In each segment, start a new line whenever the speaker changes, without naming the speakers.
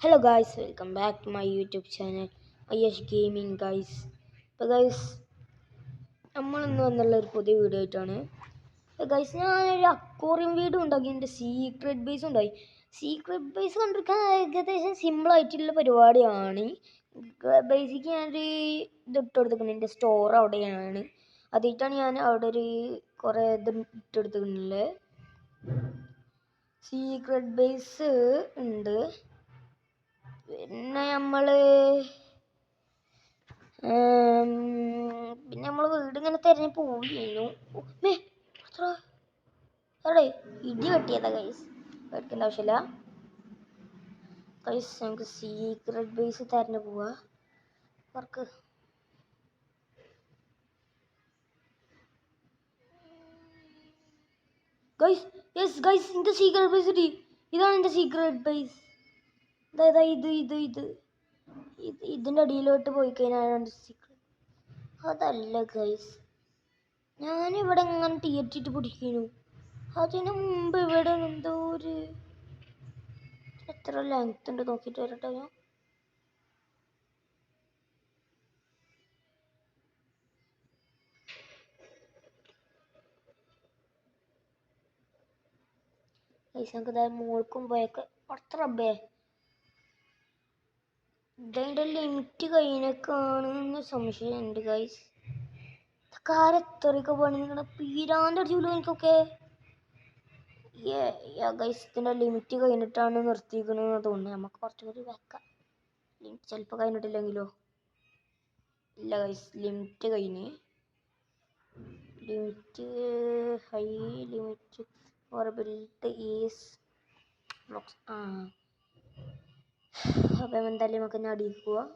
Hello guys, welcome back to my YouTube channel Ayash Gaming guys. അപ്പോൾ guys നമ്മളിന്ന് വന്നുള്ളൊരു പുതിയ video ആയിട്ടാണ്. Guys ഞാനൊരു അക്വേറിയം വീട് ഉണ്ടാക്കി, എൻ്റെ സീക്രട്ട് ബേസ് ഉണ്ടായി. സീക്രട്ട് ബേസ് കണ്ടിരിക്കാൻ ഏകദേശം സിമ്പിളായിട്ടുള്ള പരിപാടിയാണ്. ബേസിക്ക് ഞാനൊരു ഇതിട്ടെടുത്തിട്ടുണ്ട്, എൻ്റെ സ്റ്റോർ അവിടെയാണ്. അതിട്ടാണ് ഞാൻ അവിടെ ഒരു കുറേ ഇത് ഇട്ടെടുത്തിട്ടുള്ളത്. സീക്രട്ട് ബേസ് ഉണ്ട്. പിന്നെ നമ്മൾ വീട് ഇങ്ങനെ തിരഞ്ഞു പോയിരുന്നു. അവിടെ ഇടി വെട്ടിയതാ ഗൈസ്, പേടിക്കേണ്ട ആവശ്യമില്ല ഗൈസ്. നമുക്ക് സീക്രട്ട് ബേസ് തിരഞ്ഞു പോവാ. വർക്ക് ഗൈസ്, യെസ് ഗൈസ്, എൻ്റെ സീക്രട്ട് ബേസ് ഇടി. ഇതാണ് എൻ്റെ സീക്രട്ട് ബേസ്. ഇതിൻ്റെ അടിയിലോട്ട് പോയി കഴിഞ്ഞാൽ സീക്രട്ട്. അതല്ല ഗൈസ്, ഞാനിവിടെ ഇങ്ങനെ തീറ്റിട്ട് പിടിക്കുന്നു. അതിന് മുമ്പ് ഇവിടെ എന്തോ ഒരു എത്ര ലെങ്ത് ഉണ്ട് നോക്കിയിട്ട് വരട്ടെ ഞാൻ. ഗൈസ് നമുക്ക് ഇതാ മോൾക്കും പോയൊക്കെ അത്ര റബ്ബേ, ഇതിൻ്റെ ലിമിറ്റ് കഴിഞ്ഞൊക്കെയാണെന്ന് സംശയമുണ്ട് ഗൈസ്. കാരെത്രയൊക്കെ പണി നിങ്ങളുടെ പീരാന്തടിച്ചുള്ളൂ എനിക്കൊക്കെ. ഗൈസ് ഇതിൻ്റെ ലിമിറ്റ് കഴിഞ്ഞിട്ടാണ് നിർത്തിയിരിക്കണമെന്ന് തോന്നുന്നത്. നമുക്ക് കുറച്ചുകൂടി വെക്കാം. ലിമിറ്റ് ചിലപ്പോൾ കഴിഞ്ഞിട്ടില്ലെങ്കിലോ. ഇല്ല ഗൈസ്, ലിമിറ്റ് കഴിഞ്ഞ്. Limit high limit for build is blocks. അപ്പം എന്തായാലും നമുക്ക് ഇന്ന് അടിയിൽ പോവാം.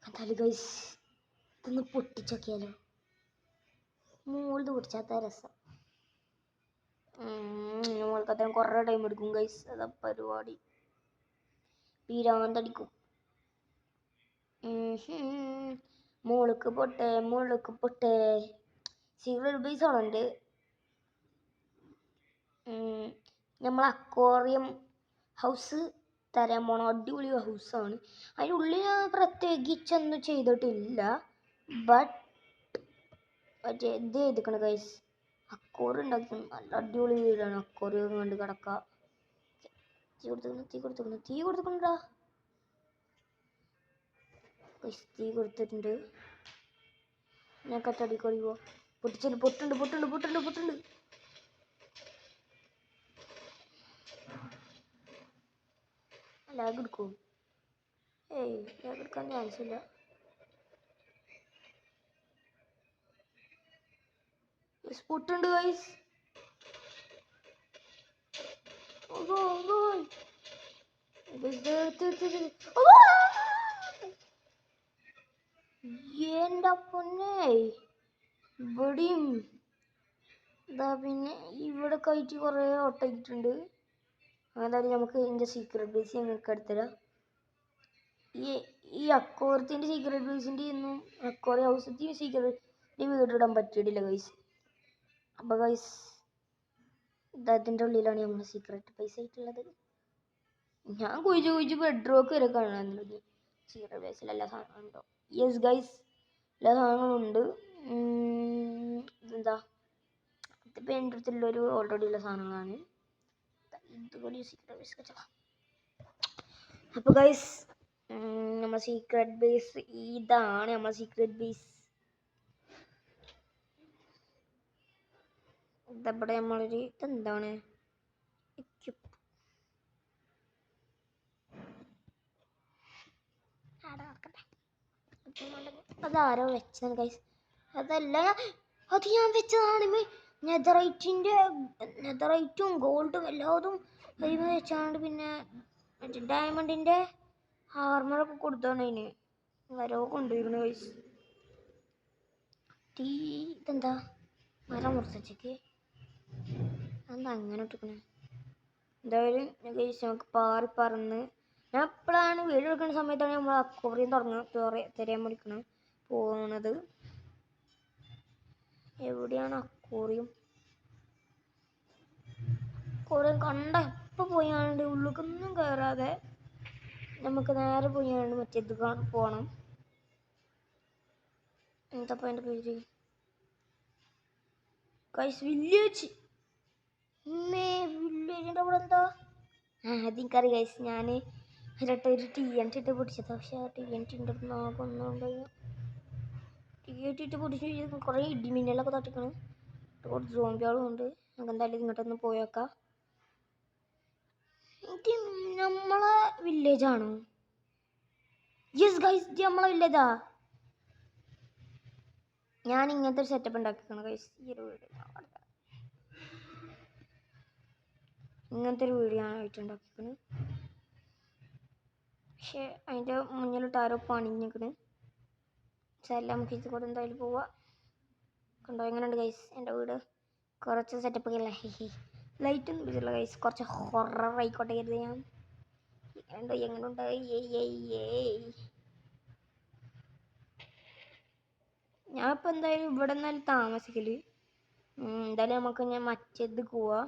എന്തായാലും ഗൈസ് ഇതൊന്ന് പൊട്ടിച്ചൊക്കെയാലോ. മോളിത് പൊട്ടിച്ചാത്ത രസം. മോൾക്ക് അത്രയും കുറേ ടൈം എടുക്കും ഗൈസ്. അതാ പരിപാടി, പീരാന്തടിക്കും. മോൾക്ക് പൊട്ടെ. Secret base ആണുണ്ട്. നമ്മൾ അക്വേറിയം ഹൗസ് തരാൻ പോണ അടിപൊളി ഹൗസാണ്. അതിനുള്ളിൽ ഞാൻ പ്രത്യേകിച്ചൊന്നും ചെയ്തിട്ടില്ല. ബട്ട് മറ്റേ ഇത് ചെയ്തിരിക്കണം ഗൈസ്, അക്വേറിയം ഉണ്ടാക്കി. നല്ല അടിപൊളി വീടാണ്. അക്വേറിയം കണ്ട് കിടക്കുക. തീ കൊടുത്തിട്ടുണ്ടാ ഗൈസ്, തീ കൊടുത്തിട്ടുണ്ട്. ഞാൻ കത്തടിക്കോടി പോ. പൊട്ടുണ്ട്. ലാഗ് എടുക്കും. ലാഗ് എടുക്കാൻ ചാൻസ് ഇല്ല. പൊട്ടുണ്ട് ഗൈസ്. എൻ്റെ പൊന്നെ, ഇവിടെയും ഇതാ. പിന്നെ ഇവിടെ കയറ്റി കുറേ ഒട്ടയിട്ടുണ്ട്. അതായത് നമുക്ക് ഇതിൻ്റെ സീക്രട്ട് ബേസ് ഞങ്ങൾക്ക് എടുത്തരാം. ഈ അക്വേറിയത്തിൻ്റെ സീക്രട്ട് ബേസിൻ്റെ ഒന്നും അക്വേറിയം ഹൗസത്തിൽ സീക്രട്ട് വീടിടാൻ പറ്റിയിട്ടില്ല ഗൈസ്. അപ്പോൾ ഗൈസ് ഇതിൻ്റെ ഉള്ളിലാണ് നമ്മൾ സീക്രട്ട് ബേസ് ആയിട്ടുള്ളത്. ഞാൻ കുഴിച്ച് ബെഡ്റോക്ക് വരെ കാണാനുള്ളത്. സീക്രട്ട് ബേസിൽ എല്ലാ സാധനങ്ങളും ഉണ്ടോ? യെസ് ഗൈസ്, എല്ലാ സാധനങ്ങളും ഉണ്ട്. ഇതെന്താ, ഇതിപ്പോൾ എൻ്റെ അടുത്തുള്ളൊരു ഓൾറെഡി ഉള്ള സാധനങ്ങളാണ്. ഇതുപോലെ സീക്രട്ട് ബേസ് വെച്ചാൽ. അപ്പോൾ ഗൈസ് നമ്മൾ സീക്രട്ട് ബേസ് ഇതാണ്. നമ്മൾ സീക്രട്ട് ബേസ് ഇതവിടെ നമ്മളൊരു ഇതെന്താണ് അതാരോ വെച്ചതാണ് ഗൈസ്. അതല്ല, അത് ഞാൻ വെച്ചതാണ്. നെതറൈറ്റും ഗോൾഡും എല്ലാതും അതിന് വെച്ചാണ്ട് പിന്നെ മറ്റേ ഡയമണ്ടിൻ്റെ ആർമറൊക്കെ കൊടുത്താണ് അതിന്. വരോ കൊണ്ടുപോയിരുന്നു ഗൈസ്. ഇതെന്താ മരം മുറിച്ചേക്ക് എന്താ അങ്ങനെ ഇട്ടിക്കണേ. എന്തായാലും ഗൈസ് നമുക്ക് പറന്ന് ഞാൻ എപ്പോഴാണ് വീഡിയോ എടുക്കുന്ന സമയത്താണ് നമ്മൾ അക്വേറിയം തിരയാൻ പോകുന്നത്. എവിടെയാണ് അക്വേറിയം? കുറേ കണ്ട ഇപ്പം പോയാണ്ട് ഉള്ളിലേക്കൊന്നും കയറാതെ നമുക്ക് നേരെ പോയാണ്ട് മറ്റേത് പോകണം. എന്താപ്പം എൻ്റെ പേര് ഗൈസ്? വില്ലേജ്. വില്ലേജിൻ്റെ അവിടെ എന്താ? അതെനിക്കറിയാം ഗൈസ്. ഞാൻ ഒരു TNT ഇട്ട് പിടിച്ചത്. പക്ഷേ ആ TNT ഉണ്ട് ഒന്നുണ്ടായി. TNT ഇട്ട് പിടിച്ച് കുറേ ഇടിമിന്നലൊക്കെ തട്ടിക്കണം. കുറച്ച് സോംബികളും ഉണ്ട്. നമുക്ക് എന്തായാലും ഇങ്ങോട്ടൊന്ന് പോയേക്കാം. ഇത് നമ്മളെ വില്ലേജാണോ? യെസ് ഗൈസ്, ഇത് നമ്മളെ വില്ലേജാ. ഞാൻ ഇങ്ങനത്തെ ഒരു സെറ്റപ്പ് ഉണ്ടാക്കിക്കണം ഗൈസ്. ഈ ഒരു വീട് ഇങ്ങനത്തെ ഒരു വീഡിയോ ആണ് ആയിട്ടുണ്ടാക്കിക്കണ്. പക്ഷേ അതിൻ്റെ മുന്നിലിട്ട് ആരോ പണിഞ്ഞിക്കണ്. എല്ലാം നമുക്ക് ഇത് കൂടെ എന്തായാലും പോവാം. കണ്ടോ എങ്ങനെയുണ്ട് ഗൈസ് എൻ്റെ വീട്? കുറച്ച് സെറ്റപ്പ് അല്ലേ? ലൈറ്റ് ഒന്നും പിടിച്ചില്ല ഗൈസ്. കുറച്ച് ഹൊറർ ആയിക്കോട്ടെ കരുതി ഞാൻ. എങ്ങനെയുണ്ട്? ഞാൻ ഇപ്പം എന്തായാലും ഇവിടെ നിന്നാലും താമസിക്കല്. എന്തായാലും നമുക്ക് ഞാൻ മറ്റേത് പോവാ.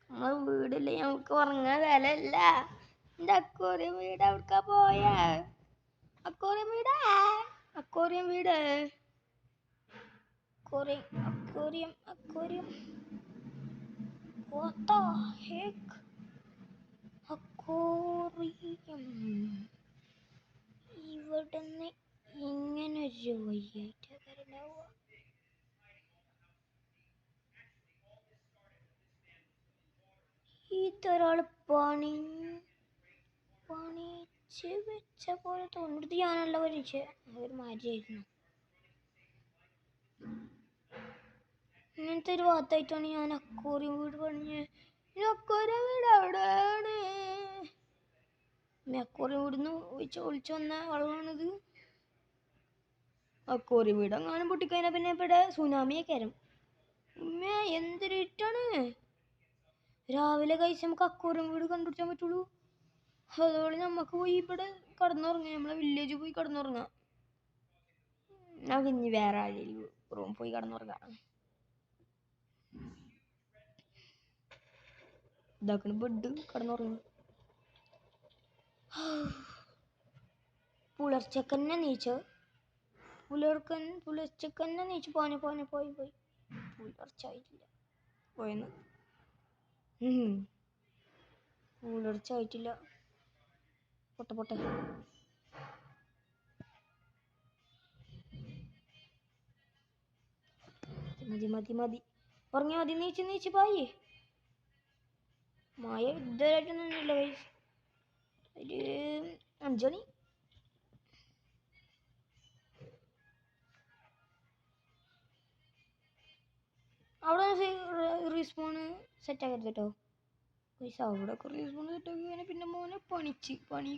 നമ്മളെ വീടില്ലേ നമുക്ക് ഉറങ്ങാൻ വിലല്ല. എൻ്റെ അക്കോറിയം വീട് അവിടേക്കാ പോയാ? അക്കോറിയം വീട് aquarium what the heck? Aquarium ഇവിടുന്ന് ഇങ്ങനെ ഒരു വഴിയായിട്ട് ഉണ്ടാവുക. ഇതൊരാൾ പണിച്ച് വെച്ച പോലെ തോന്നുന്നത്. ഞാനല്ല പണിച്ച്, അതൊരു മാതിരിയായിരുന്നു. ഇങ്ങനത്തെ ഒരു ഭാഗത്തായിട്ടാണ് ഞാൻ അക്കോറിയം വീട് പണിഞ്ഞ്. അക്കോറിയം വീട് എവിടെയാണ്? അക്കോറിയം വീടിന്ന് ഒളിച്ചു വന്ന വെള്ളമാണിത്. അക്കോറിയം വീട് അങ്ങനെ പൊട്ടിക്കഴിഞ്ഞാൽ പിന്നെ ഇവിടെ സുനാമിയൊക്കെ വരും. എന്തൊരു ഇട്ടാണ്. രാവിലെ കഴിച്ച് നമുക്ക് അക്കോറിയം വീട് കണ്ടുപിടിച്ചാൻ പറ്റുള്ളൂ. അതുപോലെ നമുക്ക് പോയി ഇവിടെ കടന്നുറങ്ങാം. നമ്മളെ വില്ലേജിൽ പോയി കടന്നുറങ്ങാം. നമുക്ക് ഇനി വേറെ ആരെങ്കിലും റൂം പോയി കടന്നുറങ്ങാം. ഇതാക്കണ ബെഡ് കടന്നുറങ്ങും. പുലർച്ചക്കന്നെ നീച്ച് പോയി പുലർച്ചായിട്ടില്ല. പോയെന്ന് പുലർച്ചായിട്ടില്ല. പൊട്ടെ മതി ഉറങ്ങിയാ മതി. നീച്ച് പോയി. മായ ഇതുവരായിട്ടൊന്നുമില്ല ഗൈസ്. ഒരു 5 മണി. അവിടെ റീസ്പോണ് സെറ്റാക്കരുത് കേട്ടോ പൈസ. അവിടെ റീസ്പോണ് സെറ്റാക്കി പിന്നെ മോനെ പണി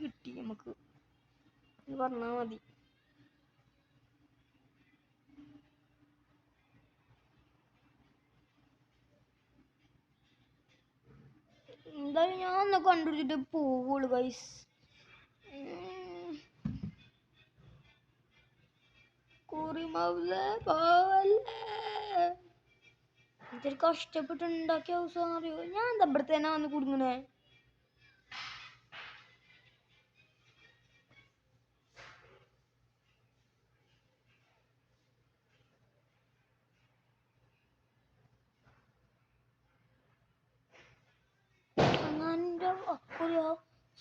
കിട്ടി നമുക്ക് എന്ന് പറഞ്ഞാൽ മതി. എന്തായാലും ഞാൻ ഒന്ന് കണ്ടുപിടിച്ചിട്ട് പോവുള്ളൂ ഗൈസ്. ഇതൊരു കഷ്ടപ്പെട്ട് ഉണ്ടാക്കിയ ഹൗസാന്ന് അറിയോ? ഞാൻ എന്താ ഇവിടുത്തെ തന്നെ വന്ന് കുടുങ്ങണേ? അങ്ങനെ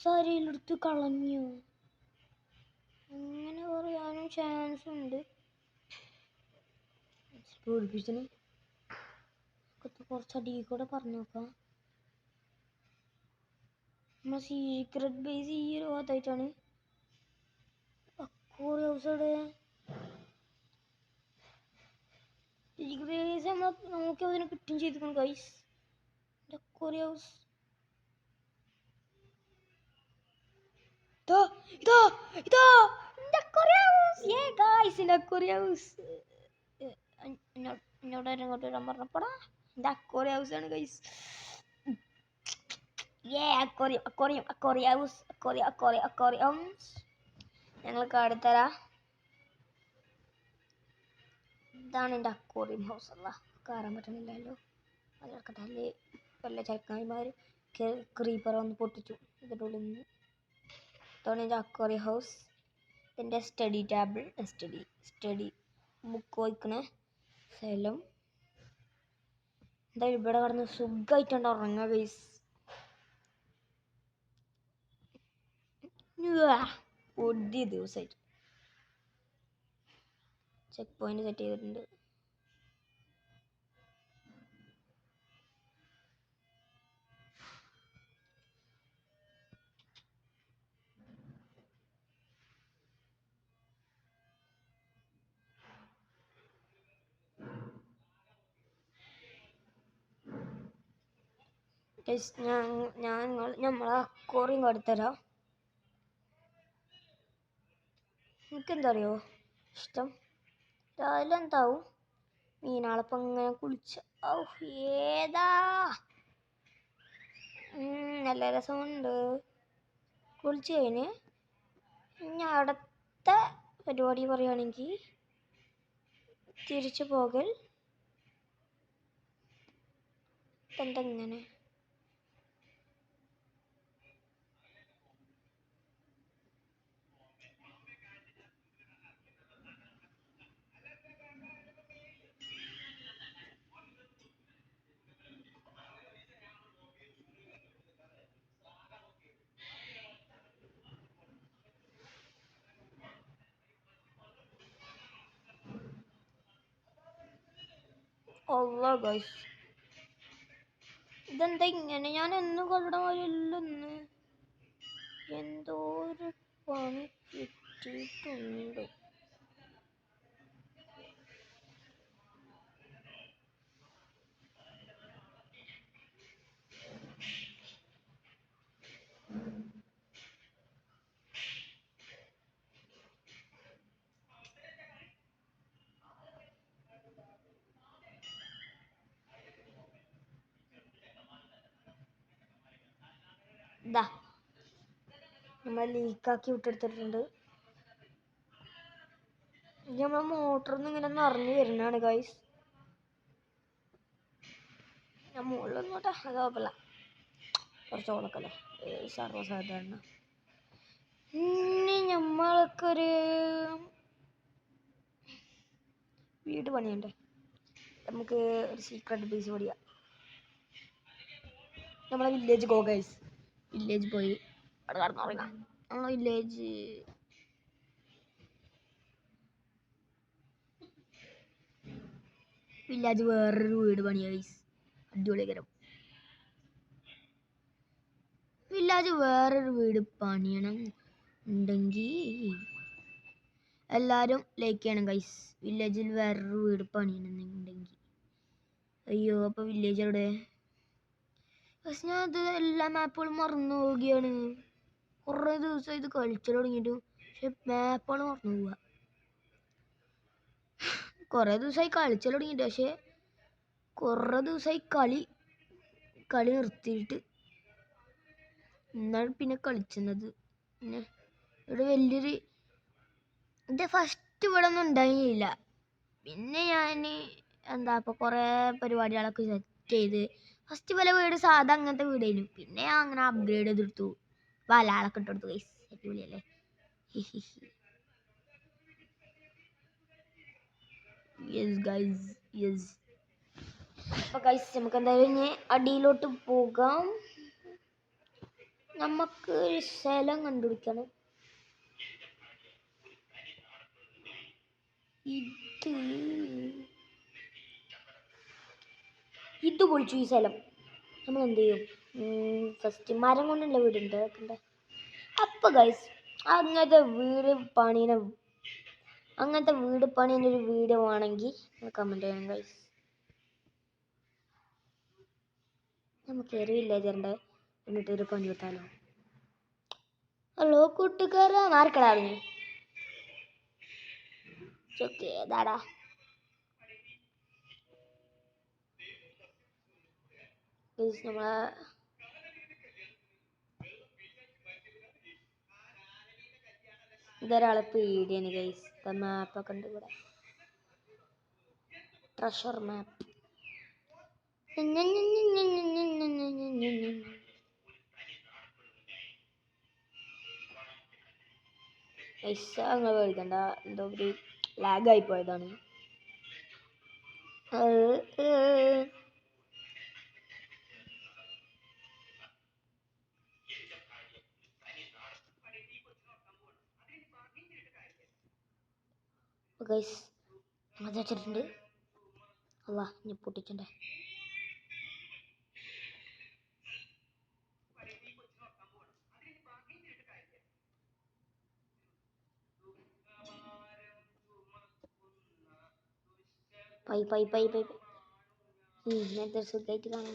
സരിയിലെടുത്ത് കളഞ്ഞു. അങ്ങനെ പറയാനും ചാൻസ് ഉണ്ട്. പേടിപ്പിച്ചന് കുറച്ചടി കൂടെ പറഞ്ഞു നോക്കാം. നമ്മളെ സീക്രട്ട് ബേസ് ഈ ഒരു ഭാഗത്തായിട്ടാണ്. അക്കോറി ഹൗസ് അവിടെ സീക്രട്ട് ബേസ് നമ്മൾ നോക്കി അതിനെ കിട്ടും ചെയ്തിരിക്കണം ഗൈസ്. അക്കോറി ഹൗസ് ഇതാ ഇങ്ങോട്ട് വരാൻ പറഞ്ഞപ്പോടാ എൻ്റെ അക്കോറി ഹൗസ് ആണ് ഗൈസ്. അക്കോറിയം ഞങ്ങൾ കാടിത്തരാ. ഇതാണ് എൻ്റെ അക്വേറിയം ഹൗസ്. അല്ല കയറാൻ പറ്റണില്ലല്ലോ. അതിലൊക്കെ വല്ല ചരക്കാന്മാർ ക്രീപ്പർ വന്ന് പൊട്ടിച്ചു ഇതിൻ്റെ ഉള്ളിൽ നിന്ന്. ഇതാണ് എൻ്റെ അക്വേറിയം ഹൗസ്. എൻ്റെ സ്റ്റഡി ടേബിൾ, സ്റ്റഡി ബുക്ക് വയ്ക്കണ സ്ഥലം. എന്താ ഇവിടെ കിടന്ന് സുഖമായിട്ടുണ്ട് ഉറങ്ങുക ഗൈസ്. ഒടിയ ദിവസമായിട്ട് ചെക്ക് പോയിന്റ് സെറ്റ് ചെയ്തിട്ടുണ്ട്. നമ്മളെ അക്വേറിയം കടുത്തരാം. എനിക്കെന്താ അറിയോ ഇഷ്ടം, രാവിലെ എന്താവും മീനാളപ്പം ഇങ്ങനെ കുളിച്ച ഏതാ നല്ല രസമുണ്ട്. കുളിച്ച് കഴിഞ്ഞ് ഇനി അടുത്ത പരിപാടി പറയുകയാണെങ്കിൽ തിരിച്ചു പോകൽ. എന്തെങ്ങനെ ഗൈസ്, ഇതെന്താ ഇങ്ങനെ? ഞാൻ എന്നും കൊല്ലണ പോലെയല്ലെന്ന്. എന്തോ ഒരു പണി കിട്ടിയിട്ടുണ്ട്. ഇതാ നമ്മൾ ലീക്കാക്കി വിട്ടെടുത്തിട്ടുണ്ട്. നമ്മൾ മോട്ടറൊന്നും ഇങ്ങനെ നിറഞ്ഞു വരുന്നതാണ് ഗൈസ്. ഞാൻ മുകളിലൊന്നും കേട്ടോ, അത് കുഴപ്പമില്ല, കുറച്ച് ഉണക്കല്ലേ സർവ്വസാധാരണ. ഇനി നമ്മൾക്കൊരു വീട് പണിയുണ്ട്. നമുക്ക് ഒരു സീക്രട്ട് ബേസ് പണിയാം. നമ്മളെ വില്ലേജ് ഗോ ഗൈസ്. വില്ലേജ് പോയി അവിടെ കടന്നുറങ്ങാം. നമ്മളെ വില്ലേജ് വേറൊരു വീട് പണിയാ ഗൈസ്. അടിപൊളികരം. വില്ലേജ് വേറൊരു വീട് പണിയണം ഉണ്ടെങ്കിൽ എല്ലാവരും ലൈക്ക് ചെയ്യണം ഗൈസ്. വില്ലേജിൽ വേറൊരു വീട് പണിയണമെന്നുണ്ടെങ്കിൽ. അയ്യോ, അപ്പോൾ വില്ലേജ് അവിടെ? പക്ഷെ ഞാൻ ഇത് എല്ലാ മാപ്പുകളും മറന്നു പോവുകയാണ്. കുറേ ദിവസം ഇത് കളിച്ചു തുടങ്ങിയിട്ടും പക്ഷെ മാപ്പുകൾ മറന്നു പോവുക. കുറേ ദിവസമായി കളിച്ചു തുടങ്ങിയിട്ട് പക്ഷെ കുറേ ദിവസമായി കളി നിർത്തിയിട്ട് എന്നാണ് പിന്നെ കളിച്ചുന്നത്. പിന്നെ ഇവിടെ വലിയൊരു ഇത് ഫസ്റ്റ് ഇവിടെ ഒന്നും ഉണ്ടായില്ല. പിന്നെ ഞാൻ അപ്പോൾ കുറേ പരിപാടികളൊക്കെ സെറ്റ് ചെയ്ത് ഫസ്റ്റ് പല വീട് സാധാ അങ്ങനത്തെ വീടായിരുന്നു. പിന്നെ ഞാൻ അങ്ങനെ അപ്ഗ്രേഡ് ചെയ്തെടുത്തു, വലാളൊക്കെ ഇട്ടെടുത്തു ഗൈസ്. അടിപൊളിയല്ലേ? Yes guys, yes. അപ്പോൾ ഗൈസ് നമുക്ക് എന്തായാലും ഇനി അടിയിലോട്ട് പോകാം. നമുക്ക് ഒരു സ്ഥലം കണ്ടുപിടിക്കണം. ഇത് പൊളിച്ചു ഈ സ്ഥലം. നമ്മൾ എന്ത് ചെയ്യും? ഫസ്റ്റ് മരം കൊണ്ടുള്ള വീടുണ്ട് കേൾക്കണ്ടേ. അപ്പോൾ ഗൈസ് അങ്ങനത്തെ വീട് പണിയുടെ ഒരു വീഡിയോ ആണെങ്കിൽ കമൻറ്റ് ചെയ്യണം ഗൈസ്. നമുക്ക് ഒരു വില്ലേജറിൻ്റെ എന്നിട്ട് ഒരു പണി കൊടുത്താലോ? ഹലോ കൂട്ടുകാരാ, മാർക്കടാവിന് ഏതാടാ? നമ്മളെ ഇതൊരാളെ പേടിയാണ് ഗൈസ്. മാപ്പൊക്കെ ഉണ്ട് ഇവിടെ. ട്രഷർ മാപ്പ്. അങ്ങനെ കളിക്കണ്ട, എന്തോ ഒരു ലാഗായി പോയതാണ്. ഗൈസ് അത് വെച്ചിട്ടുണ്ട്. അല്ല ഇനി പൊട്ടിച്ചണ്ടേ. ഇങ്ങനത്തെ സുഖമായിട്ട് കാണാൻ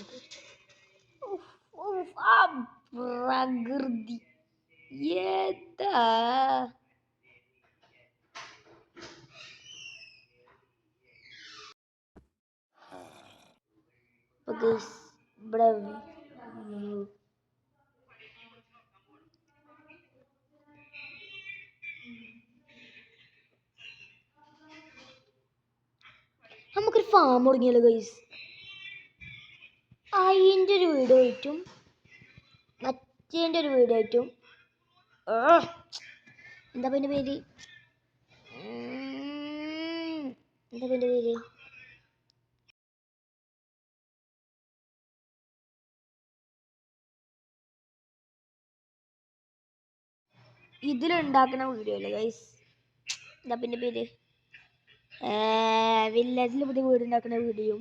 പ്രകൃതി ഏതാ. ഇവിടെ നമുക്കൊരു ഫാം തുടങ്ങിയല്ലോ ഗൈസ്. അതിൻ്റെ ഒരു വീഡിയോ ആയിട്ടും മറ്റേൻ്റെ ഒരു വീഡിയോ ആയിട്ടും എന്താ പേര് ഇതിലുണ്ടാക്കുന്ന വീഡിയോ അല്ലേ ഗൈസ്. എന്താ പേര് വില്ലേജിൽ പുതിയ വീടുണ്ടാക്കുന്ന വീഡിയോ.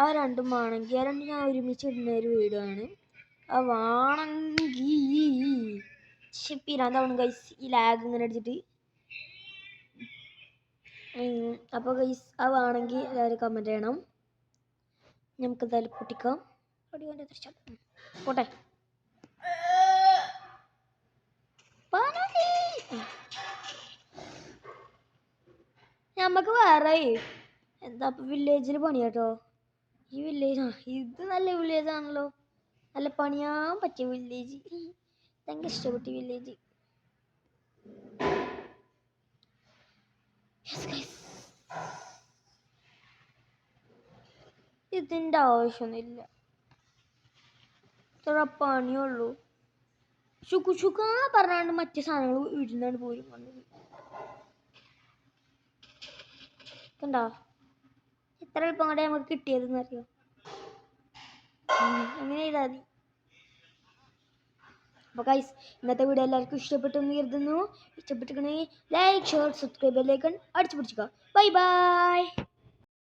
ആ രണ്ടും വേണമെങ്കിൽ ആ രണ്ടും ഞാൻ ഒരുമിച്ച് ഇടുന്ന ഒരു വീഡിയോ ആണ്. അത് വേണമെങ്കിൽ പിരാന്താവണം ഗൈസ് ഈ ലാഗ് ഇങ്ങനെ അടിച്ചിട്ട്. അപ്പോൾ ഗൈസ് അത് വേണമെങ്കിൽ എല്ലാവരും കമൻറ്റ് ചെയ്യണം. നമുക്ക് എന്തായാലും പൊട്ടിക്കാം. പോട്ടെ. നമുക്ക് വേറെ എന്താ വില്ലേജിൽ പണിയാട്ടോ. ഈ വില്ലേജ് ഇത് നല്ല വില്ലേജ് ആണല്ലോ, നല്ല പണിയാൻ പറ്റിയ വില്ലേജ്. എനിക്ക് ഇഷ്ടപ്പെട്ട വില്ലേജ്. ഇതിൻ്റെ ആവശ്യമൊന്നുമില്ല, ഇത്ര പണിയുള്ളൂ. ചുക്ക പറഞ്ഞാണ്ട് മറ്റു സാധനങ്ങൾ വീട്ടിൽ പോയി വന്നത് കണ്ടോ. എത്ര എളുപ്പം കൂടെ നമുക്ക് കിട്ടിയതെന്ന് അറിയോ. അങ്ങനെ ചെയ്താൽ മതി. അപ്പോൾ ഗൈസ് ഇന്നത്തെ വീഡിയോ എല്ലാവർക്കും ഇഷ്ടപ്പെട്ടെന്ന് കരുതുന്നു. ഇഷ്ടപ്പെട്ടിട്ടുണ്ടെങ്കിൽ ലൈക്ക് ഷെയർ സബ്സ്ക്രൈബ് ബെല്ലൈക്കൺ അടിച്ചു പിടിച്ചുക. Bye bye.